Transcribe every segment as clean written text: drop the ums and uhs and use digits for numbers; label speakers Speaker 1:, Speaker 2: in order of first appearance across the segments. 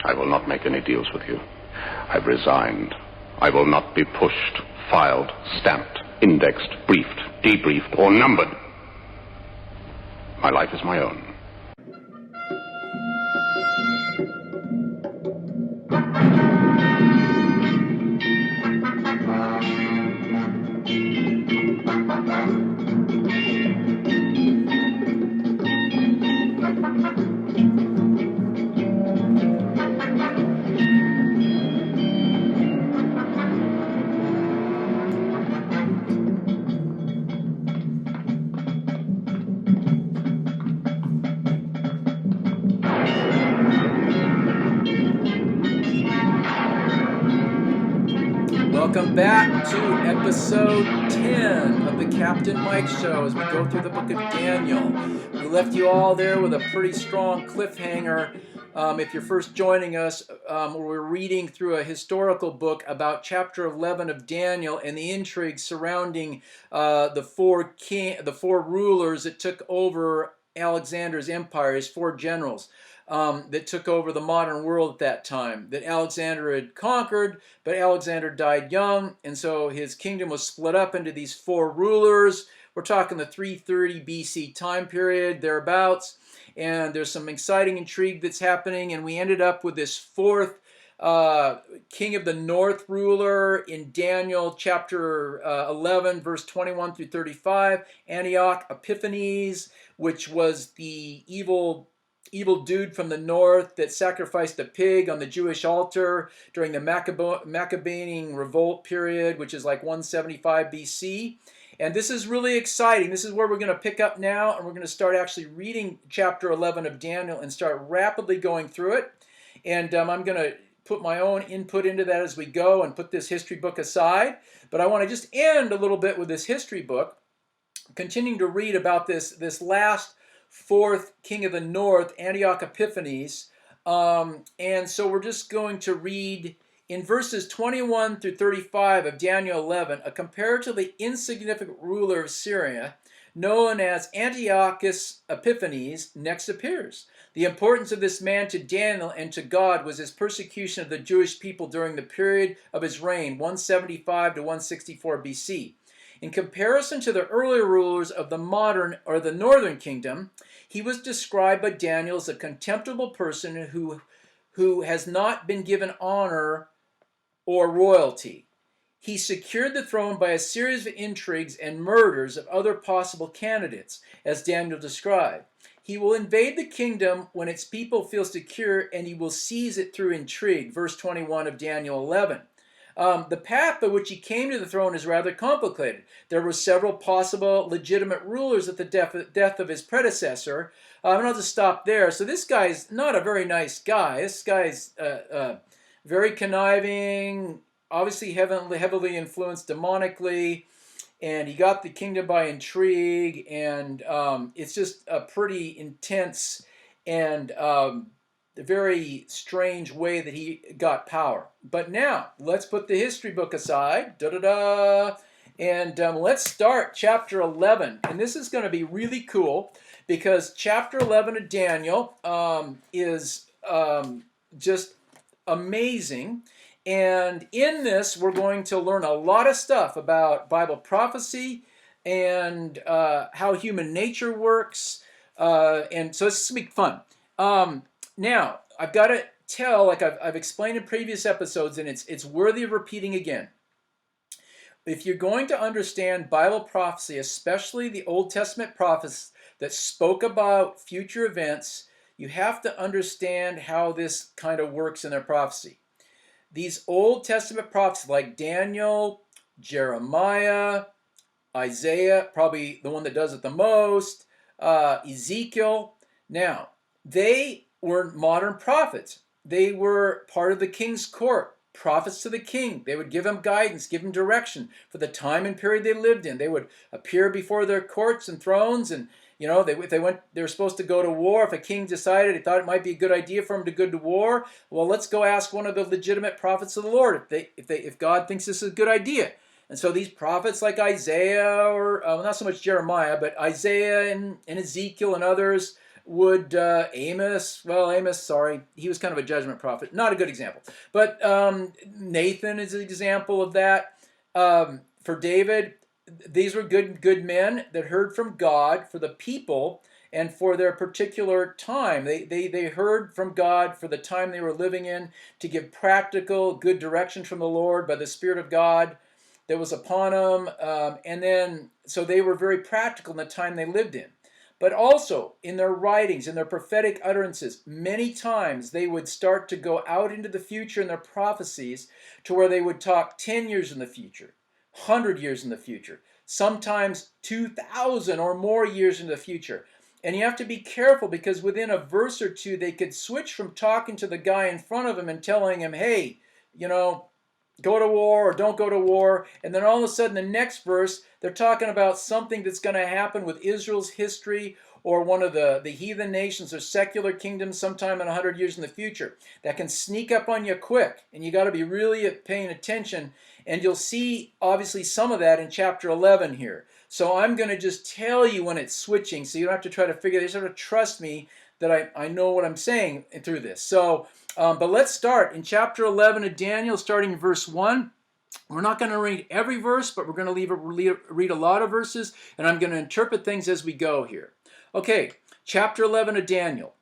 Speaker 1: I will not make any deals with you. I've resigned. I will not be pushed, filed, stamped, indexed, briefed, debriefed, or numbered. My life is my own.
Speaker 2: Welcome back to episode 10 of the Captain Mike Show as we go through the book of Daniel. We left you all there with a pretty strong cliffhanger. If you're first joining us, we're reading through a historical book about chapter 11 of Daniel and the intrigue surrounding the four rulers that took over Alexander's empire, his four generals. That took over the modern world at that time, that Alexander had conquered, but Alexander died young, and so his kingdom was split up into these four rulers. We're talking the 330 BC time period, thereabouts, and there's some exciting intrigue that's happening, and we ended up with this fourth king of the north ruler in Daniel chapter 11, verse 21 through 35, Antioch Epiphanes, which was the evil dude from the north that sacrificed a pig on the Jewish altar during the Maccabean revolt period, which is like 175 BC. And this is really exciting. This is where we're going to pick up now, and we're going to start actually reading chapter 11 of Daniel and start rapidly going through it. And I'm going to put my own input into that as we go and put this history book aside. But I want to just end a little bit with this history book, continuing to read about this last fourth king of the north, Antioch Epiphanes. And so we're just going to read in verses 21 through 35 of Daniel 11, a comparatively insignificant ruler of Syria, known as Antiochus Epiphanes, next appears. The importance of this man to Daniel and to God was his persecution of the Jewish people during the period of his reign, 175 to 164 BC. In comparison to the earlier rulers of the modern or the northern kingdom, he was described by Daniel as a contemptible person who has not been given honor or royalty. He secured the throne by a series of intrigues and murders of other possible candidates, as Daniel described. He will invade the kingdom when its people feel secure, and he will seize it through intrigue, verse 21 of Daniel 11. The path by which he came to the throne is rather complicated. There were several possible legitimate rulers at the death of his predecessor. And I'll just stop there. So this guy's not a very nice guy. This guy's very conniving, obviously heavily influenced demonically, and he got the kingdom by intrigue, and it's just a pretty intense and a very strange way that he got power. But now, let's put the history book aside, and let's start chapter 11. And this is going to be really cool, because chapter 11 of Daniel is just amazing. And in this, we're going to learn a lot of stuff about Bible prophecy and how human nature works. And so it's going to be fun. Now, I've got to tell, like I've explained in previous episodes, and it's worthy of repeating again. If you're going to understand Bible prophecy, especially the Old Testament prophets that spoke about future events, you have to understand how this kind of works in their prophecy. These Old Testament prophets like Daniel, Jeremiah, Isaiah, probably the one that does it the most, Ezekiel. Now, they were modern prophets. They were part of the king's court, prophets to the king. They would give him guidance, give him direction for the time and period they lived in. They would appear before their courts and thrones, and if they were supposed to go to war. If a king decided he thought it might be a good idea for him to go to war, well, let's go ask one of the legitimate prophets of the Lord if God thinks this is a good idea. And so these prophets like Isaiah, or not so much Jeremiah, but Isaiah and Ezekiel and others, Amos, sorry, he was kind of a judgment prophet, not a good example. But Nathan is an example of that. For David, these were good men that heard from God for the people and for their particular time. They heard from God for the time they were living in to give practical, good direction from the Lord by the Spirit of God that was upon them. And then, so they were very practical in the time they lived in. But also in their writings, in their prophetic utterances, many times they would start to go out into the future in their prophecies to where they would talk 10 years in the future, 100 years in the future, sometimes 2,000 or more years in the future. And you have to be careful because within a verse or two, they could switch from talking to the guy in front of him and telling him, hey, go to war or don't go to war. And then all of a sudden, the next verse, they're talking about something that's going to happen with Israel's history or one of the heathen nations or secular kingdoms sometime in 100 years in the future. That can sneak up on you quick. And you got to be really paying attention. And you'll see, obviously, some of that in chapter 11 here. So I'm going to just tell you when it's switching, so you don't have to try to figure it out. You just have to trust me that I know what I'm saying through this. So, but let's start in chapter 11 of Daniel, starting in verse 1. We're not going to read every verse, but we're going to read a lot of verses, and I'm going to interpret things as we go here. Okay, chapter 11 of Daniel.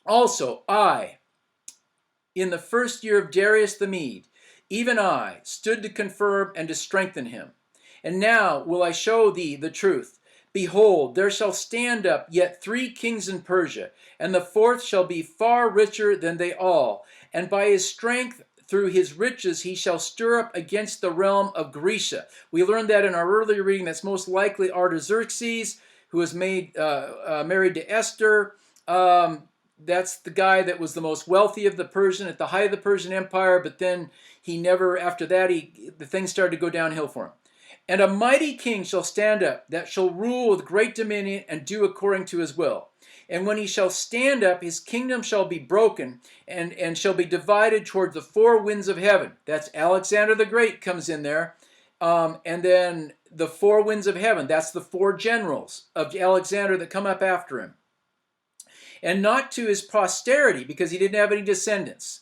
Speaker 2: Also, I, in the first year of Darius the Mede, even I, stood to confirm and to strengthen him. And now will I show thee the truth. Behold, there shall stand up yet 3 kings in Persia, and the 4th shall be far richer than they all. And by his strength, through his riches, he shall stir up against the realm of Grecia. We learned that in our earlier reading. That's most likely Artaxerxes, who was married to Esther. That's the guy that was the most wealthy of the Persian, at the height of the Persian Empire, but then he never, after that, the things started to go downhill for him. And a mighty king shall stand up, that shall rule with great dominion and do according to his will. And when he shall stand up, his kingdom shall be broken and shall be divided toward the 4 winds of heaven. That's Alexander the Great comes in there. And then the 4 winds of heaven, that's the 4 generals of Alexander that come up after him. And not to his posterity, because he didn't have any descendants,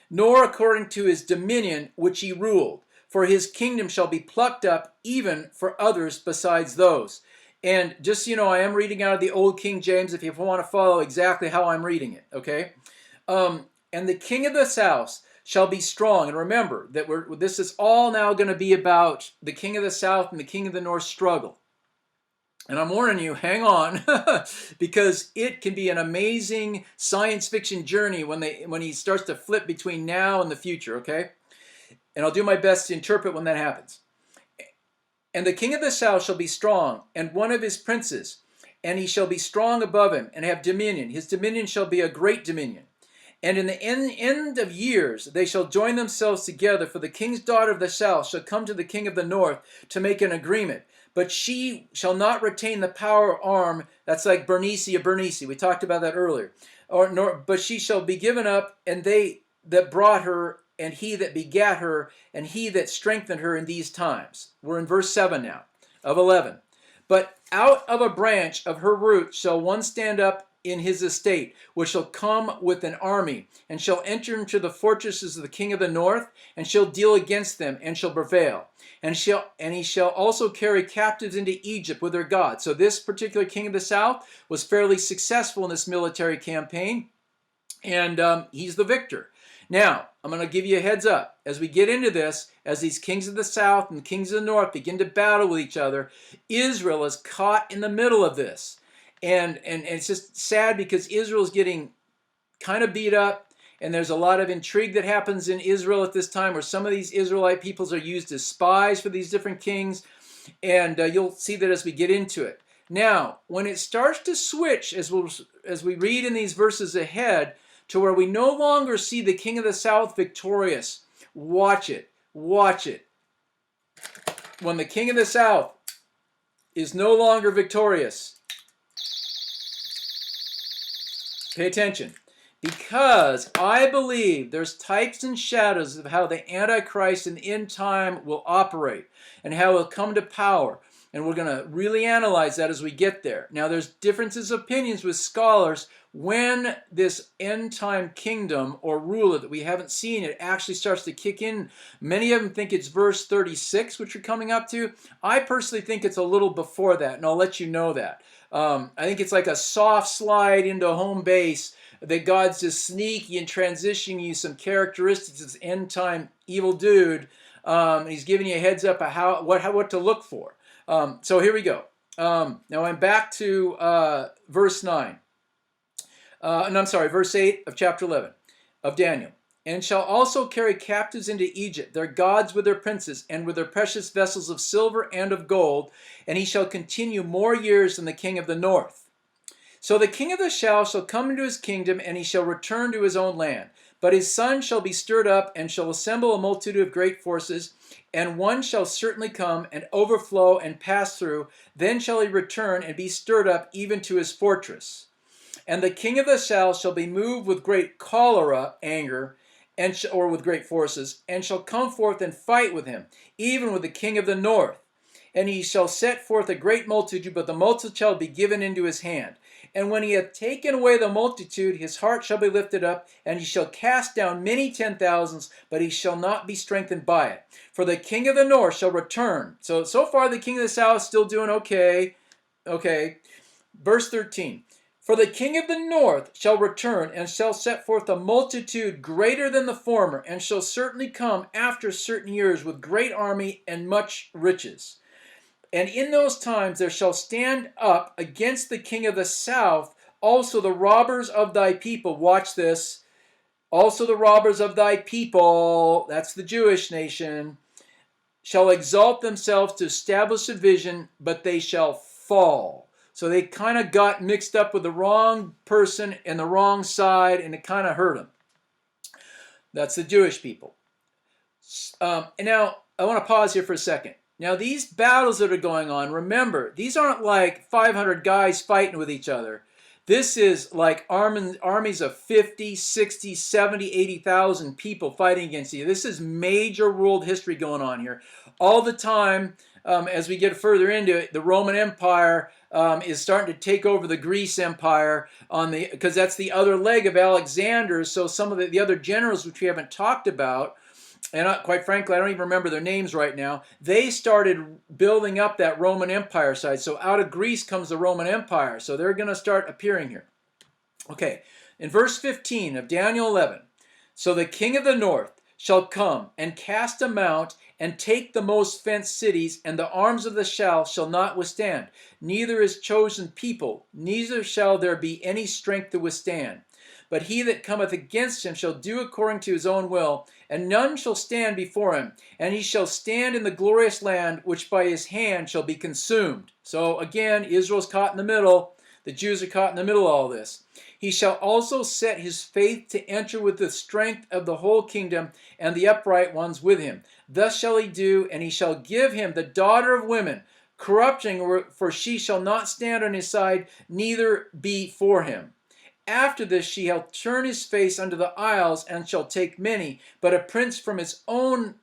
Speaker 2: nor according to his dominion which he ruled. For his kingdom shall be plucked up even for others besides those. And just so you know, I am reading out of the Old King James if you want to follow exactly how I'm reading it, okay? And the king of the south shall be strong. And remember that this is all now going to be about the king of the south and the king of the north struggle. And I'm warning you, hang on, because it can be an amazing science fiction journey when he starts to flip between now and the future, okay? And I'll do my best to interpret when that happens. And the king of the south shall be strong, and one of his princes, and he shall be strong above him, and have dominion. His dominion shall be a great dominion. And in the end of years they shall join themselves together, for the king's daughter of the south shall come to the king of the north to make an agreement. But she shall not retain the power of arm. That's like Bernice. We talked about that earlier. But she shall be given up, and they that brought her, and he that begat her, and he that strengthened her in these times. We're in verse 7 now, of 11. But out of a branch of her root shall one stand up in his estate, which shall come with an army, and shall enter into the fortresses of the king of the north, and shall deal against them, and shall prevail. And he shall also carry captives into Egypt with their God. So this particular king of the south was fairly successful in this military campaign, and he's the victor. Now, I'm going to give you a heads up. As we get into this, as these kings of the south and kings of the north begin to battle with each other, Israel is caught in the middle of this. And it's just sad because Israel is getting kind of beat up, and there's a lot of intrigue that happens in Israel at this time where some of these Israelite peoples are used as spies for these different kings, and you'll see that as we get into it. Now, when it starts to switch, as we read in these verses ahead, to where we no longer see the king of the south victorious. Watch it. Watch it. When the king of the south is no longer victorious, pay attention. Because I believe there's types and shadows of how the Antichrist in the end time will operate and how he'll come to power. And we're going to really analyze that as we get there. Now, there's differences of opinions with scholars when this end-time kingdom or ruler that we haven't seen, it actually starts to kick in. Many of them think it's verse 36, which we're coming up to. I personally think it's a little before that, and I'll let you know that. I think it's like a soft slide into home base that God's just sneaky and transitioning you some characteristics of this end-time evil dude. And he's giving you a heads up of what to look for. So here we go. Now I'm back to verse 9. And I'm sorry, verse 8 of chapter 11 of Daniel. And shall also carry captives into Egypt, their gods with their princes, and with their precious vessels of silver and of gold, and he shall continue more years than the king of the north. So the king of the south shall come into his kingdom, and he shall return to his own land. But his son shall be stirred up, and shall assemble a multitude of great forces, and one shall certainly come, and overflow, and pass through. Then shall he return, and be stirred up even to his fortress. And the king of the south shall be moved with great cholera, anger, or with great forces, and shall come forth and fight with him, even with the king of the north. And he shall set forth a great multitude, but the multitude shall be given into his hand. And when he hath taken away the multitude, his heart shall be lifted up, and he shall cast down many 10,000s, but he shall not be strengthened by it. For the king of the north shall return. So far the king of the south is still doing okay. Okay. Verse 13. For the king of the north shall return, and shall set forth a multitude greater than the former, and shall certainly come after certain years with great army and much riches. And in those times there shall stand up against the king of the south also the robbers of thy people. Watch this. Also the robbers of thy people, that's the Jewish nation, shall exalt themselves to establish a vision, but they shall fall. So they kind of got mixed up with the wrong person and the wrong side, and it kind of hurt them. That's the Jewish people. And now I want to pause here for a second. Now these battles that are going on, remember, these aren't like 500 guys fighting with each other. This is like armies of 50, 60, 70, 80,000 people fighting against each other. This is major world history going on here. All the time, as we get further into it, the Roman Empire is starting to take over the Greece Empire because that's the other leg of Alexander. So some of the other generals, which we haven't talked about, and quite frankly, I don't even remember their names right now, they started building up that Roman Empire side. So out of Greece comes the Roman Empire. So they're going to start appearing here. Okay, in verse 15 of Daniel 11, so the king of the north shall come and cast a mount and take the most fenced cities, and the arms of the south shall not withstand. Neither is chosen people, neither shall there be any strength to withstand. But he that cometh against him shall do according to his own will, and none shall stand before him. And he shall stand in the glorious land, which by his hand shall be consumed. So again, Israel's caught in the middle. The Jews are caught in the middle of all this. He shall also set his faith to enter with the strength of the whole kingdom, and the upright ones with him. Thus shall he do, and he shall give him the daughter of women, corrupting, for she shall not stand on his side, neither be for him. After this she shall turn his face unto the isles, and shall take many, but a prince from his own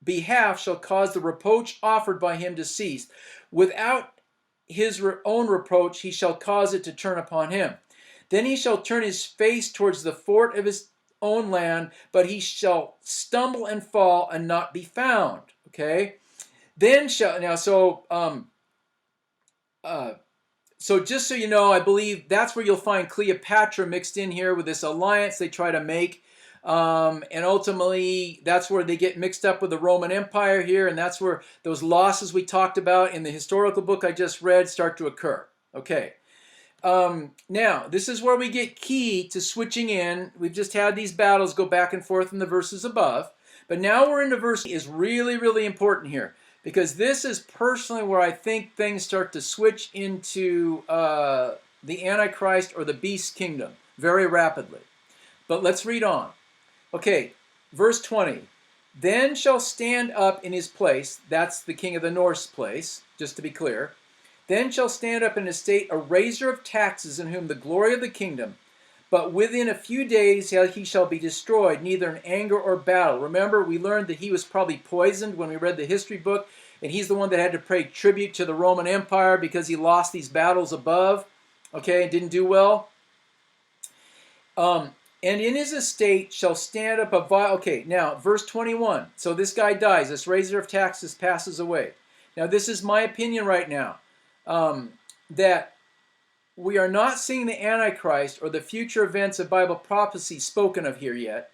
Speaker 2: behalf shall cause the reproach offered by him to cease. Without his own reproach he shall cause it to turn upon him. Then he shall turn his face towards the fort of his own land, but he shall stumble and fall and not be found. Okay? Then shall, now so just so you know, I believe that's where you'll find Cleopatra mixed in here with this alliance they try to make. And ultimately, that's where they get mixed up with the Roman Empire here, and that's where those losses we talked about in the historical book I just read start to occur. Okay. Now, this is where we get key to switching in. We've just had these battles go back and forth in the verses above, but now we're into verse is really, really important here. Because this is personally where I think things start to switch into the Antichrist or the beast kingdom very rapidly. But let's read on. Okay, verse 20. Then shall stand up in his place, that's the king of the north's place, just to be clear. Then shall stand up in his state a raiser of taxes, in whom the glory of the kingdom, but within a few days he shall be destroyed, neither in anger or battle. Remember, we learned that he was probably poisoned when we read the history book. and he's the one that had to pay tribute to the Roman Empire because he lost these battles above, okay, and didn't do well. And in his estate shall stand up a vile. Okay, now verse 21. So this guy dies. This raiser of taxes passes away. Now this is my opinion right now, that we are not seeing the Antichrist or the future events of Bible prophecy spoken of here yet.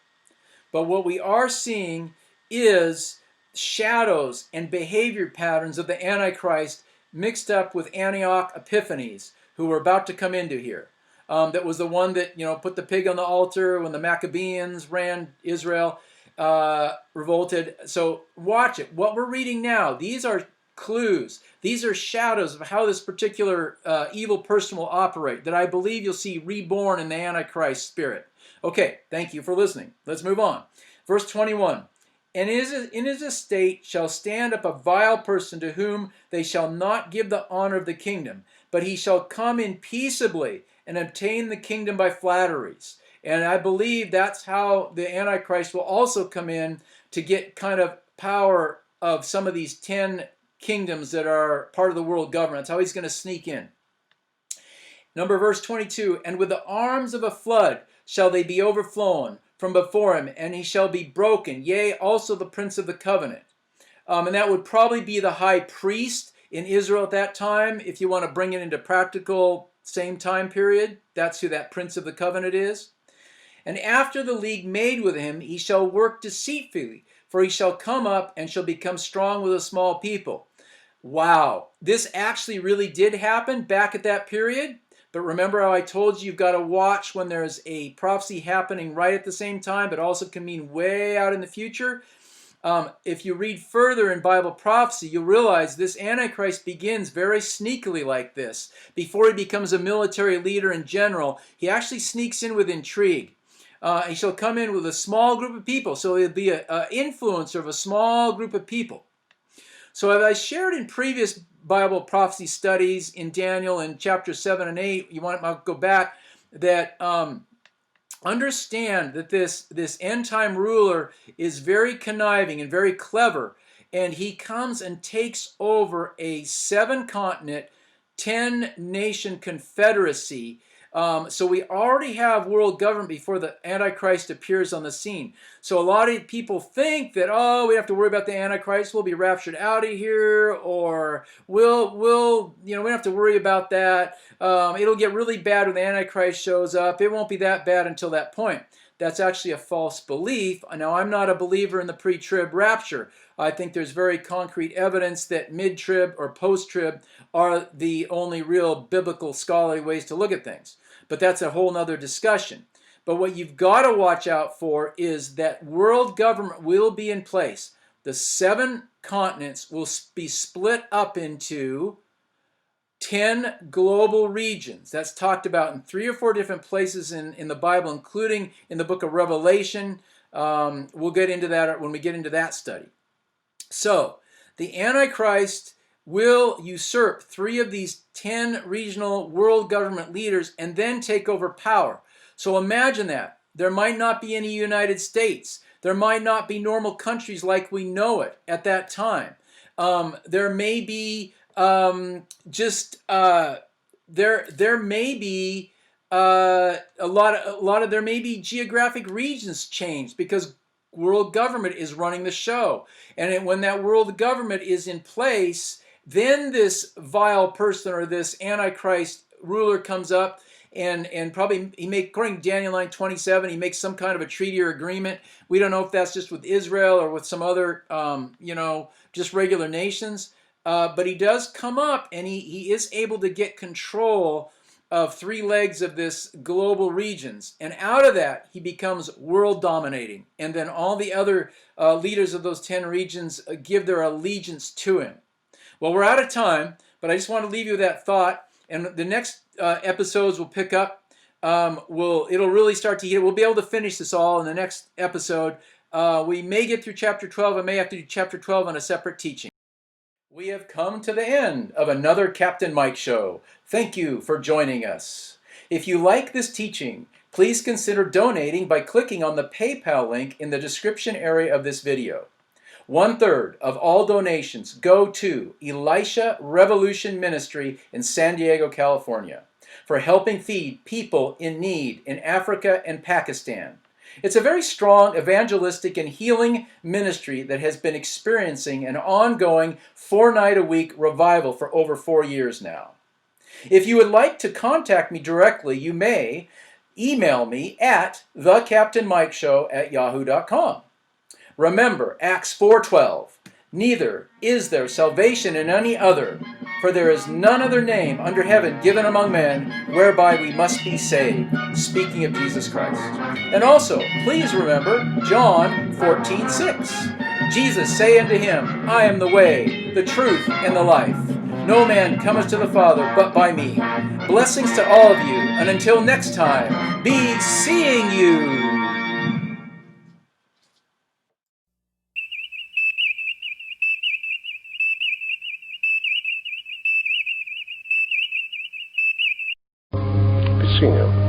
Speaker 2: But what we are seeing is shadows and behavior patterns of the Antichrist mixed up with Antioch Epiphanes, who we're about to come into here. That was the one that, put the pig on the altar when the Maccabees ran Israel, revolted. So watch it. What we're reading now, these are clues. These are shadows of how this particular evil person will operate, that I believe you'll see reborn in the Antichrist spirit. Okay, thank you for listening. Let's move on. Verse 21. And in his estate shall stand up a vile person to whom they shall not give the honor of the kingdom, but he shall come in peaceably and obtain the kingdom by flatteries. And I believe that's how the Antichrist will also come in to get kind of power of some of these 10 kingdoms that are part of the world government. That's how he's going to sneak in. Verse 22, and with the arms of a flood shall they be overflown from before him, and he shall be broken, yea, also the prince of the covenant. And that would probably be the high priest in Israel at that time, if you want to bring it into practical same time period. That's who that prince of the covenant is. And after the league made with him, he shall work deceitfully, for he shall come up and shall become strong with a small people. Wow, this actually really did happen back at that period. But remember how I told you, you've got to watch when there's a prophecy happening right at the same time, but also can mean way out in the future. If you read further in Bible prophecy, you'll realize this Antichrist begins very sneakily like this. Before he becomes a military leader in general, he actually sneaks in with intrigue. He shall come in with a small group of people, so he'll be an influencer of a small group of people. So as I shared in previous Bible prophecy studies in Daniel in chapter 7 and 8, you want to go back, that understand that this end-time ruler is very conniving and very clever, and he comes and takes over a 7-continent, 10-nation confederacy. So we already have world government before the Antichrist appears on the scene. So a lot of people think that, oh, we have to worry about the Antichrist, we'll be raptured out of here, or we don't have to worry about that. It'll get really bad when the Antichrist shows up. It won't be that bad until that point. That's actually a false belief. Now, I'm not a believer in the pre-trib rapture. I think there's very concrete evidence that mid-trib or post-trib are the only real biblical scholarly ways to look at things. But that's a whole nother discussion. But what you've got to watch out for is that world government will be in place. The 7 continents will be split up into 10 global regions. That's talked about in 3 or 4 different places in the Bible, including in the book of Revelation. We'll get into that when we get into that study. So, the Antichrist will usurp 3 of these 10 regional world government leaders and then take over power. So imagine that. There might not be any United States. There might not be normal countries like we know it at that time. There may be there may be there may be geographic regions changed because world government is running the show. And when that world government is in place, then this vile person or this Antichrist ruler comes up and probably according to Daniel 9:27, he makes some kind of a treaty or agreement. We don't know if that's just with Israel or with some other, just regular nations. But he does come up and he is able to get control of 3 legs of this global regions. And out of that, he becomes world dominating. And then all the other leaders of those 10 regions give their allegiance to him. Well, we're out of time, but I just want to leave you with that thought. And the next episodes will pick up. It'll really start to heat. We'll be able to finish this all in the next episode. We may get through chapter 12. I may have to do chapter 12 on a separate teaching. We have come to the end of another Captain Mike show. Thank you for joining us. If you like this teaching, please consider donating by clicking on the PayPal link in the description area of this video. 1/3 of all donations go to Elisha Revolution Ministry in San Diego, California, for helping feed people in need in Africa and Pakistan. It's a very strong evangelistic and healing ministry that has been experiencing an ongoing 4-night-a-week revival for over 4 years now. If you would like to contact me directly, you may email me at thecaptainmikeshow@yahoo.com. Remember Acts 4:12, neither is there salvation in any other, for there is none other name under heaven given among men whereby we must be saved, speaking of Jesus Christ. And also, please remember John 14:6. Jesus say unto him, I am the way, the truth, and the life. No man cometh to the Father but by me. Blessings to all of you, and until next time, be seeing you.
Speaker 1: Be seeing you.